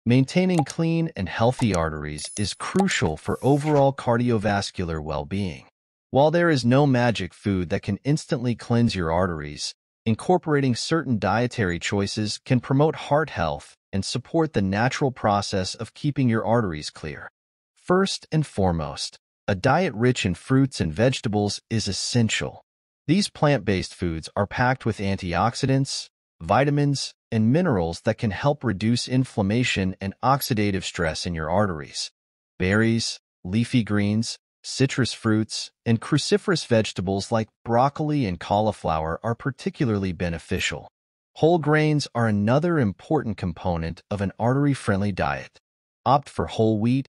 Maintaining clean and healthy arteries is crucial for overall cardiovascular well-being. While there is no magic food that can instantly cleanse your arteries, incorporating certain dietary choices can promote heart health and support the natural process of keeping your arteries clear. First and foremost, a diet rich in fruits and vegetables is essential. These plant-based foods are packed with antioxidants, vitamins, and minerals that can help reduce inflammation and oxidative stress in your arteries. Berries, leafy greens, citrus fruits, and cruciferous vegetables like broccoli and cauliflower are particularly beneficial. Whole grains are another important component of an artery-friendly diet. Opt for whole wheat,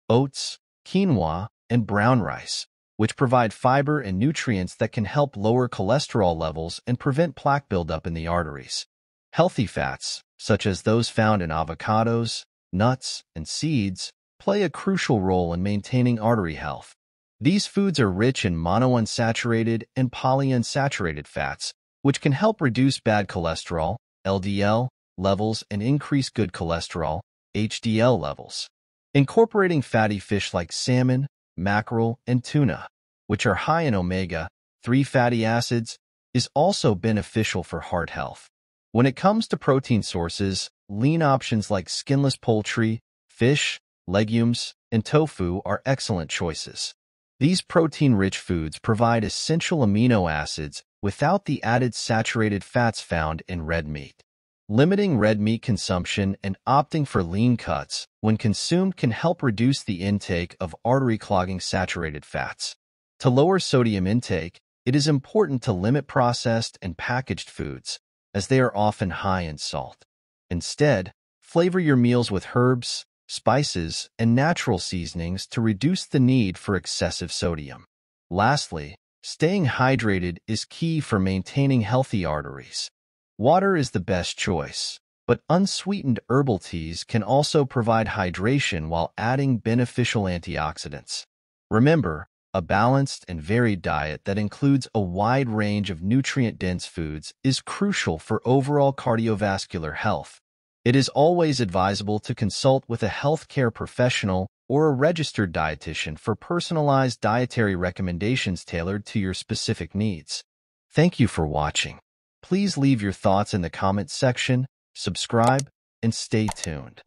oats, quinoa, and brown rice, which provide fiber and nutrients that can help lower cholesterol levels and prevent plaque buildup in the arteries. Healthy fats, such as those found in avocados, nuts, and seeds, play a crucial role in maintaining artery health. These foods are rich in monounsaturated and polyunsaturated fats, which can help reduce bad cholesterol, LDL, levels and increase good cholesterol, HDL levels. Incorporating fatty fish like salmon, mackerel, and tuna, which are high in omega-3 fatty acids, is also beneficial for heart health. When it comes to protein sources, lean options like skinless poultry, fish, legumes, and tofu are excellent choices. These protein-rich foods provide essential amino acids without the added saturated fats found in red meat. Limiting red meat consumption and opting for lean cuts when consumed can help reduce the intake of artery-clogging saturated fats. To lower sodium intake, it is important to limit processed and packaged foods, as they are often high in salt. Instead, flavor your meals with herbs, spices, and natural seasonings to reduce the need for excessive sodium. Lastly, staying hydrated is key for maintaining healthy arteries. Water is the best choice, but unsweetened herbal teas can also provide hydration while adding beneficial antioxidants. Remember, a balanced and varied diet that includes a wide range of nutrient-dense foods is crucial for overall cardiovascular health. It is always advisable to consult with a healthcare professional or a registered dietitian for personalized dietary recommendations tailored to your specific needs. Thank you for watching. Please leave your thoughts in the comments section, subscribe, and stay tuned.